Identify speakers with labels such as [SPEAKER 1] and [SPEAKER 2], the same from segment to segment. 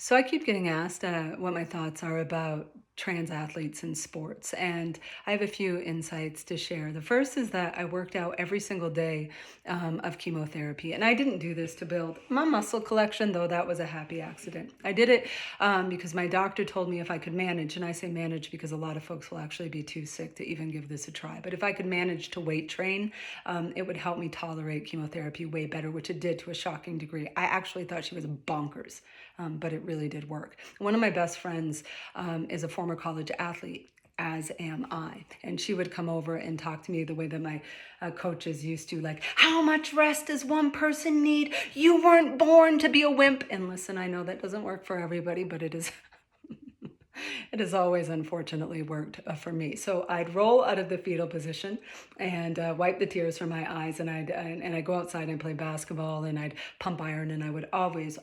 [SPEAKER 1] So I keep getting asked what my thoughts are about trans athletes in sports, and I have a few insights to share. The first is that I worked out every single day of chemotherapy, and I didn't do this to build my muscle collection, though that was a happy accident. I did it because my doctor told me if I could manage, and I say manage because a lot of folks will actually be too sick to even give this a try, but if I could manage to weight train, it would help me tolerate chemotherapy way better, which it did to a shocking degree. I actually thought she was bonkers, but it really did work. One of my best friends is a former college athlete, as am I. And she would come over and talk to me the way that my coaches used to, like, how much rest does one person need? You weren't born to be a wimp. And listen, I know that doesn't work for everybody, but it is. It has always unfortunately worked for me. So I'd roll out of the fetal position and wipe the tears from my eyes, and I'd go outside and play basketball, and I'd pump iron, and I would always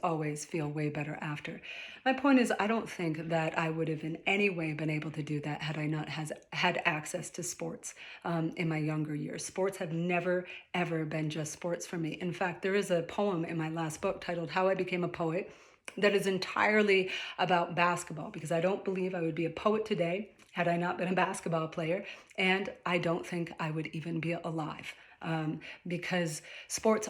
[SPEAKER 1] feel way better after. My point is, I don't think that I would have in any way been able to do that had I not had access to sports in my younger years. Sports have never ever been just sports for me. In fact, there is a poem in my last book titled "How I Became a Poet" that is entirely about basketball, because I don't believe I would be a poet today had I not been a basketball player, and I don't think I would even be alive, because sports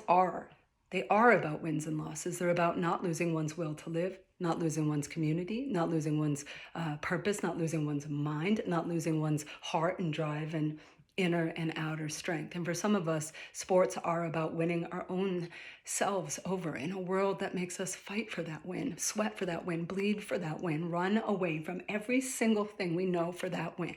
[SPEAKER 1] they are about wins and losses. They're about not losing one's will to live, not losing one's community, not losing one's purpose, not losing one's mind, not losing one's heart and drive and inner and outer strength. And for some of us, sports are about winning our own selves over in a world that makes us fight for that win, sweat for that win, bleed for that win, run away from every single thing we know for that win.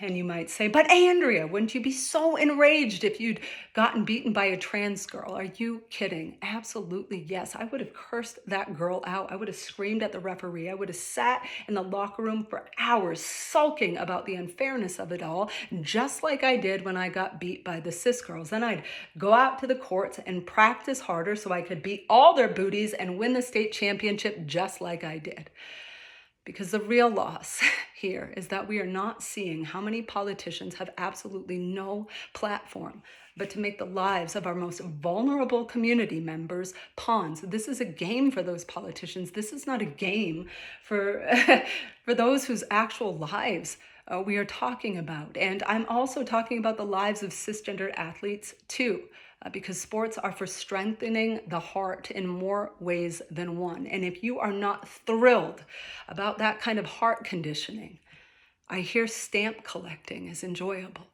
[SPEAKER 1] And you might say, but Andrea, wouldn't you be so enraged if you'd gotten beaten by a trans girl? Are you kidding? Absolutely, yes. I would have cursed that girl out. I would have screamed at the referee. I would have sat in the locker room for hours sulking about the unfairness of it all, just like I did when I got beat by the cis girls. Then I'd go out to the courts and practice harder so I could beat all their booties and win the state championship just like I did. Because the real loss here is that we are not seeing how many politicians have absolutely no platform but to make the lives of our most vulnerable community members pawns. This is a game for those politicians. This is not a game for, for those whose actual lives we are talking about. And I'm also talking about the lives of cisgender athletes too, because sports are for strengthening the heart in more ways than one. And if you are not thrilled about that kind of heart conditioning, I hear stamp collecting is enjoyable.